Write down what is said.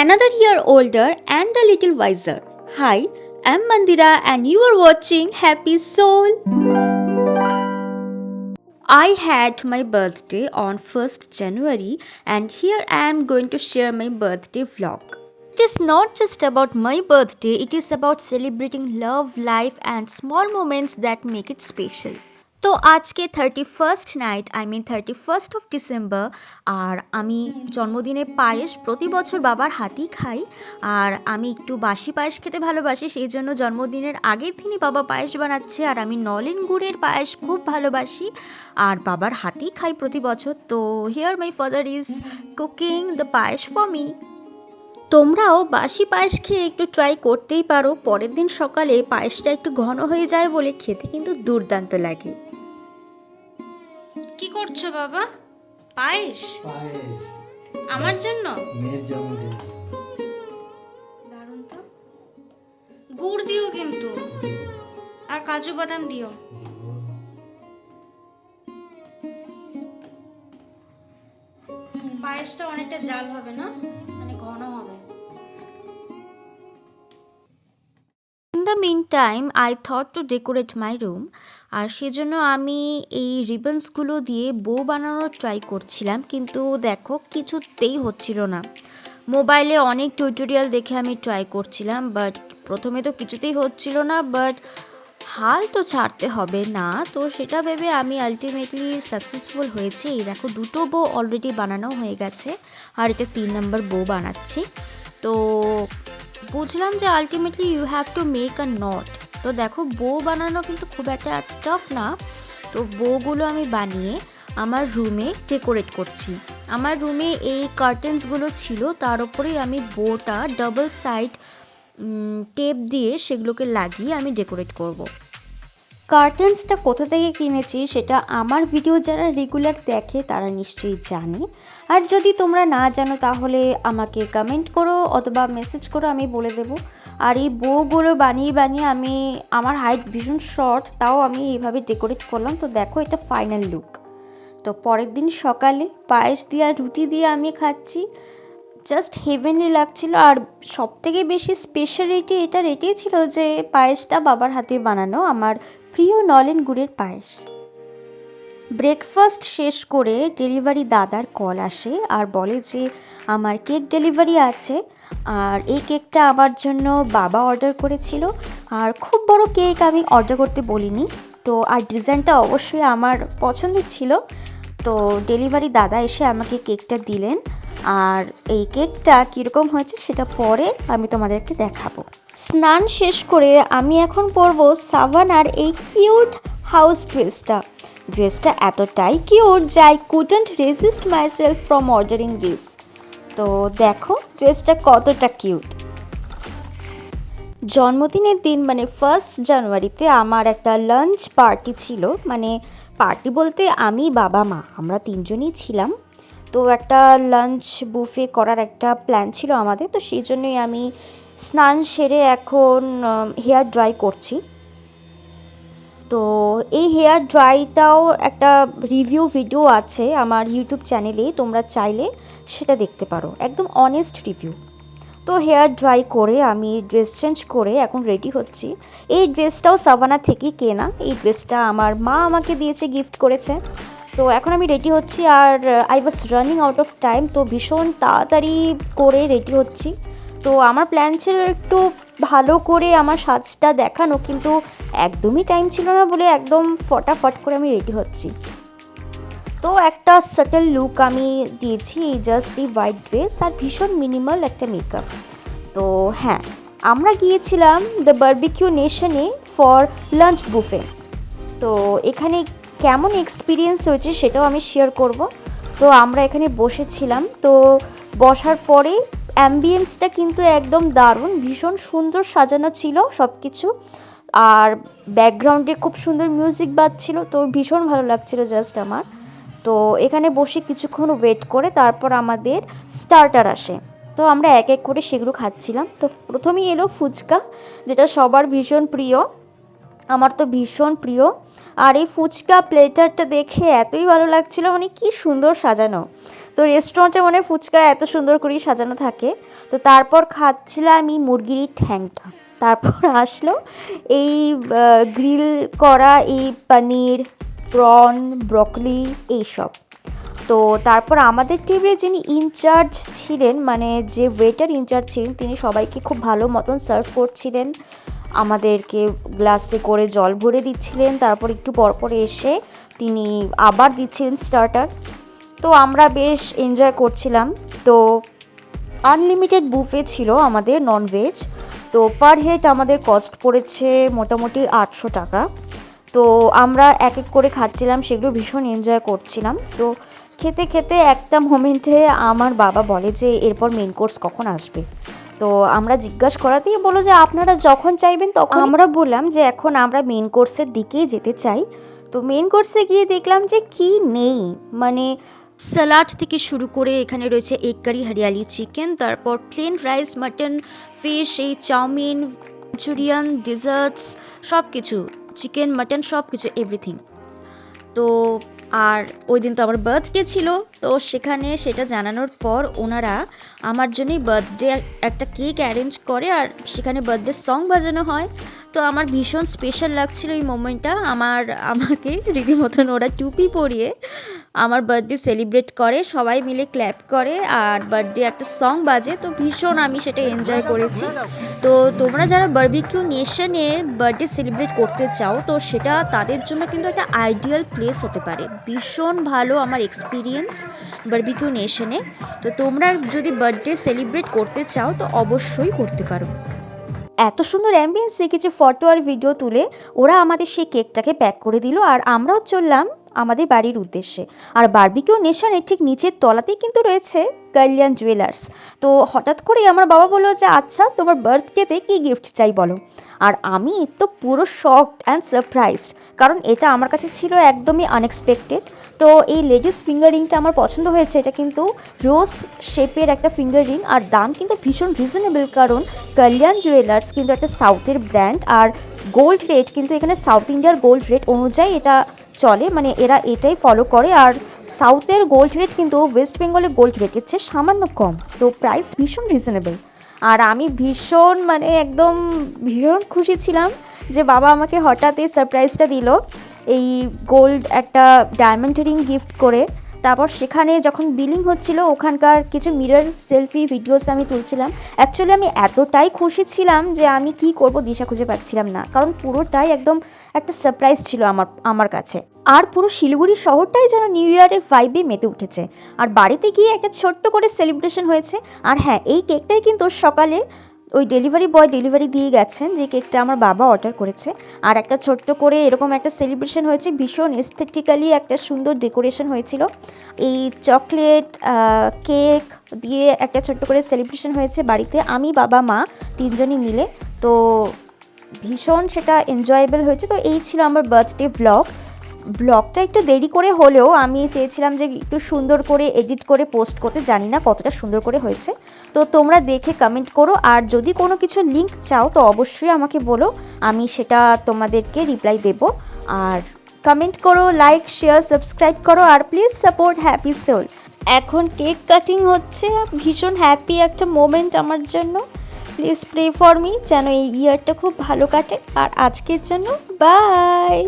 another year older and a little wiser. Hi, I'm Mandira and you are watching Happy Soul. I had my birthday on 1st January and here I am going to share my birthday vlog. It is not just about my birthday, it is about celebrating love, life and small moments that make it special. তো আজকে 31st night 31st of December আর আমি জন্মদিনে পায়েস প্রতি বছর বাবার হাতেই খাই আর আমি একটু বাসি পায়েস খেতে ভালোবাসি সেই জন্য জন্মদিনের আগের দিনই বাবা পায়েস বানাচ্ছে আর আমি নলেন গুড়ের পায়েস খুব ভালোবাসি আর বাবার হাতেই খাই প্রতি বছর তো here my father is cooking the payesh for me. তোমরাও বাসি পায়েস খেয়ে একটু ট্রাই করতেই পারো, পরের দিন সকালে পায়েসটা একটু ঘন হয়ে যায় বলে খেতে কিন্তু দুর্দান্ত লাগে। কি করছো বাবা? পায়েস আমার জন্য? মেয়ের জন্মদিন। দারুণ তো। গুড় দিও কিন্তু আর কাজু বাদাম দিও। পায়েসটা অনেকটা জাল হবে না, মানে ঘন হবে। In the meantime, I thought to decorate my room আর সেজন্য আমি এই রিবনসগুলো দিয়ে বো বানানোর ট্রাই করছিলাম কিন্তু দেখো কিছুতেই হচ্ছিল না। মোবাইলে অনেক টিউটোরিয়াল দেখে আমি ট্রাই করছিলাম বাট প্রথমে তো কিছুতেই হচ্ছিল না, বাট হাল তো ছাড়তে হবে না, তো সেটা ভেবে আমি আলটিমেটলি সাকসেসফুল হয়েছি। এই দেখো দুটো বো অলরেডি বানানো হয়ে গেছে আর এটা 3 নম্বর বো বানাচ্ছি। তো বুঝলাম যে ultimately you have to make a knot. তো দেখো বো বানানো কিন্তু খুব একটা টাফ না। তো বউগুলো আমি বানিয়ে আমার রুমে ডেকোরেট করছি। আমার রুমে এই কার্টেন্সগুলো ছিল, তার উপরেই আমি বোটা ডাবল সাইড টেপ দিয়ে সেগুলোকে লাগিয়ে আমি ডেকোরেট করব। কার্টেন্সটা কোথা থেকে কিনেছি সেটা আমার ভিডিও যারা রেগুলার দেখে তারা নিশ্চয়ই জানে, আর যদি তোমরা না জানো তাহলে আমাকে কমেন্ট করো অথবা মেসেজ করো, আমি বলে দেবো। আর এই বউগুলো বানিয়ে বানিয়ে আমি, আমার হাইট ভীষণ শর্ট তাও আমি এইভাবে ডেকোরেট করলাম। তো দেখো এটা ফাইনাল লুক। তো পরের দিন সকালে পায়েস দিয়ে আর রুটি দিয়ে আমি খাচ্ছি, জাস্ট হেভেনলি লাগছিল। আর সবথেকে বেশি স্পেশালিটি এটাই ছিল যে পায়েসটা বাবার হাতে বানানো, আমার প্রিয় নলেন গুড়ের পায়েস। ব্রেকফাস্ট শেষ করে ডেলিভারি দাদার কল আসে আর বলে যে আমার কেক ডেলিভারি আছে আর এই কেকটা আমার জন্য বাবা অর্ডার করেছিল। আর খুব বড় কেক আমি অর্ডার করতে বলিনি, তো আর ডিজাইনটা অবশ্যই আমার পছন্দের ছিল। তো ডেলিভারি দাদা এসে আমাকে কেকটা দিলেন আর এই কেকটা কীরকম হয়েছে সেটা পরে আমি তোমাদেরকে দেখাবো। স্নান শেষ করে আমি এখন পরবো সাভানার এই কিউট হাউস ড্রেসটা এতটাই কিউট যে I couldn't resist my self from ordering this. তো দেখো ড্রেসটা কতটা কিউট। জন্মদিনের দিন 1st জানুয়ারিতে আমার একটা লাঞ্চ পার্টি ছিল, পার্টি বলতে আমি বাবা মা আমরা 3জনই ছিলাম। তো একটা লাঞ্চ বুফে করার একটা প্ল্যান ছিল আমাদের, তো সেই জন্যই আমি স্নান সেরে এখন হেয়ার ড্রাই করছি। তো এই হেয়ার ড্রাইটাও একটা রিভিউ ভিডিও আছে আমার ইউটিউব চ্যানেলে, তোমরা চাইলে সেটা দেখতে পারো, একদম অনেস্ট রিভিউ। তো হেয়ার ড্রাই করে আমি ড্রেস চেঞ্জ করে এখন রেডি হচ্ছি। এই ড্রেসটাও সাভানা থেকেই কেনা, এই ড্রেসটা আমার মা আমাকে দিয়েছে, গিফট করেছে। তো এখন আমি রেডি হচ্ছি আর I was running out of time, তো ভীষণ তাড়াতাড়ি করে রেডি হচ্ছি। তো আমার প্ল্যান ছিল একটু ভালো করে আমার সাজটা দেখানো, কিন্তু একদমই টাইম ছিল না বলে একদম ফটাফট করে আমি রেডি হচ্ছি। তো একটা সাটেল লুক আমি দিয়েছি, এই জাস্ট এই হোয়াইট ড্রেস আর ভীষণ মিনিমাল একটা মেকআপ। তো হ্যাঁ, আমরা গিয়েছিলাম দ্য বারবিকিউ নেশনে ফর লাঞ্চ বুফে। তো এখানে কেমন এক্সপিরিয়েন্স হয়েছে সেটাও আমি শেয়ার করব। তো আমরা এখানে বসেছিলাম, তো বসার পরে অ্যাম্বিয়েন্সটা কিন্তু একদম দারুণ, ভীষণ সুন্দর সাজানো ছিল সব কিছু, আর ব্যাকগ্রাউন্ডে খুব সুন্দর মিউজিক বাজছিল, তো ভীষণ ভালো লাগছিল জাস্ট আমার। তো এখানে বসে কিছুক্ষণ ওয়েট করে তারপর আমাদের স্টার্টার আসে, তো আমরা এক এক করে সেগুলো খাচ্ছিলাম। তো প্রথমেই এলো ফুচকা, যেটা সবার ভীষণ প্রিয়, আমার তো ভীষণ প্রিয়। আর এই ফুচকা প্লেটারটা দেখে এতই ভালো লাগছিল, কি সুন্দর সাজানো। তো রেস্টুরেন্টে মনে হয় ফুচকা এত সুন্দর করেই সাজানো থাকে। তো তারপর খাচ্ছিলাম আমি মুরগির ঠ্যাংটা, তারপর আসলো এই গ্রিল করা এই পনির, প্রন, ব্রকলি এইসব। তো তারপর আমাদের টেবিলে যিনি ইনচার্জ ছিলেন, মানে যে ওয়েটার ইনচার্জ ছিলেন, তিনি সবাইকে খুব ভালো মতন সার্ভ করছিলেন, আমাদেরকে গ্লাসে করে জল ভরে দিচ্ছিলেন, তারপর একটু পরপর এসে তিনি আবার দিচ্ছিলেন স্টার্টার। তো আমরা বেশ এনজয় করছিলাম। তো আনলিমিটেড বুফে ছিল আমাদের ননভেজ। তো পার হেড আমাদের কস্ট পড়েছে মোটামুটি 800 টাকা। তো আমরা এক এক করে খাচ্ছিলাম, সেগুলো ভীষণ এনজয় করছিলাম। তো খেতে খেতে একটা মোমেন্টে আমার বাবা বলে যে এরপর মেন কোর্স কখন আসবে। তো আমরা জিজ্ঞাসা করাতেই বলো যে আপনারা যখন চাইবেন তখন। আমরা বললাম যে এখন আমরা মেন কোর্সের দিকেই যেতে চাই। তো মেন কোর্সে গিয়ে দেখলাম যে কি নেই, মানে স্যালাড থেকে শুরু করে এখানে রয়েছে এগ কারি, হরিয়ালি চিকেন, তারপর প্লেন রাইস, মাটন, ফিশ, এই চাউমিন, মাঞ্চুরিয়ান, ডেজার্টস, সব কিছু, চিকেন, মাটন, সব কিছু, এভরিথিং। তো আর ওই দিন তো আমার বার্থডে ছিল, তো সেখানে সেটা জানানোর পর ওনারা আমার জন্যই বার্থডে একটা কেক অ্যারেঞ্জ করে, আর সেখানে বার্থডে সং বাজানো হয়। তো আমার ভীষণ স্পেশাল লাগছিল এই মোমেন্টটা। আমাকে রীতিমতন ওরা টুপি পরিয়ে আমার বার্থডে সেলিব্রেট করে, সবাই মিলে ক্ল্যাপ করে, আর বার্থডে একটা সং বাজে। তো ভীষণ আমি সেটা এনজয় করেছি। তো তোমরা যারা বারবিকিউ নেশনে বার্থডে সেলিব্রেট করতে চাও, তো সেটা তাদের জন্য কিন্তু একটা আইডিয়াল প্লেস হতে পারে। ভীষণ ভালো আমার এক্সপিরিয়েন্স বারবিকিউ নেশনে। তো তোমরা যদি বার্থডে সেলিব্রেট করতে চাও তো অবশ্যই করতে পারো। এত সুন্দর অ্যাম্বিয়েন্সে কিছু ফটো আর ভিডিও তুলে ওরা আমাদের সেই কেকটাকে প্যাক করে দিল, আর আমরাও চললাম আমাদের বাড়ির উদ্দেশ্যে। আর বারবিকিউ নেশনের ঠিক নিচের তলাতেই কিন্তু রয়েছে কল্যাণ জুয়েলার্স। তো হঠাৎ করেই আমার বাবা বললো যে আচ্ছা তোমার বার্থডেতে কী গিফট চাই বলো। আর আমি তো পুরো শকড অ্যান্ড সারপ্রাইজড, কারণ এটা আমার কাছে ছিল একদমই আনএক্সপেক্টেড। তো এই লেডিস ফিঙ্গার রিংটা আমার পছন্দ হয়েছে। এটা কিন্তু রোজ শেপের একটা ফিঙ্গার রিং, আর দাম কিন্তু ভীষণ রিজনেবল, কারণ কল্যাণ জুয়েলার্স কিন্তু একটা সাউথের ব্র্যান্ড, আর গোল্ড রেট কিন্তু এখানে সাউথ ইন্ডিয়ার গোল্ড রেট অনুযায়ী এটা চলে, মানে এরা এটাই ফলো করে। আর সাউথের গোল্ড রেট কিন্তু ওয়েস্ট বেঙ্গলের গোল্ড রেটের চেয়ে সামান্য কম, তো প্রাইস ভীষণ রিজনেবল। আর আমি ভীষণ মানে একদম ভীষণ খুশি ছিলাম যে বাবা আমাকে হঠাৎ এই সারপ্রাইজটা দিল, এই গোল্ড একটা ডায়মন্ড রিং গিফট করে। তারপর সেখানে যখন বিলিং হচ্ছিল ওখানকার কিছু মিরর সেলফি ভিডিওস আমি তুলছিলাম। অ্যাকচুয়ালি আমি এতটাই খুশি ছিলাম যে আমি কি করব দিশা খুঁজে পাচ্ছিলাম না, কারণ পুরোটাই একদম একটা সারপ্রাইজ ছিল আমার কাছে। আর পুরো শিলিগুড়ি শহরটাই যেন নিউ ইয়ারের ভাইবে মেতে উঠেছে। আর বাড়িতে গিয়ে একটা ছোট্ট করে সেলিব্রেশন হয়েছে। আর হ্যাঁ, এই কেকটাই কিন্তু সকালে ওই ডেলিভারি বয় ডেলিভারি দিয়ে গেছেন, যে কেকটা আমার বাবা অর্ডার করেছে। আর একটা ছোট্ট করে এরকম একটা সেলিব্রেশন হয়েছে, ভীষণ এস্থেটিক্যালি একটা সুন্দর ডেকোরেশন হয়েছিল। এই চকলেট কেক দিয়ে একটা ছোট্ট করে সেলিব্রেশন হয়েছে বাড়িতে, আমি, বাবা, মা তিনজনই মিলে। তো ভীষণ সেটা এনজয়েবল হয়েছে। তো এই ছিল আমার বার্থডে ব্লগটা একটু দেরি করে হলেও আমি চেয়েছিলাম যে একটু সুন্দর করে এডিট করে পোস্ট করতে, জানি না কতটা সুন্দর করে হয়েছে। তো তোমরা দেখে কমেন্ট করো, আর যদি কোনো কিছু লিঙ্ক চাও তো অবশ্যই আমাকে বলো, আমি সেটা তোমাদেরকে রিপ্লাই দেব। আর কমেন্ট করো, লাইক, শেয়ার, সাবস্ক্রাইব করো, আর প্লিজ সাপোর্ট হ্যাপি সোল। এখন কেক কাটিং হচ্ছে, ভীষণ হ্যাপি একটা মোমেন্ট আমার জন্য। প্লিজ প্রে ফর মি যেন এই ইয়ারটা খুব ভালো কাটে। আর আজকের জন্য বাই।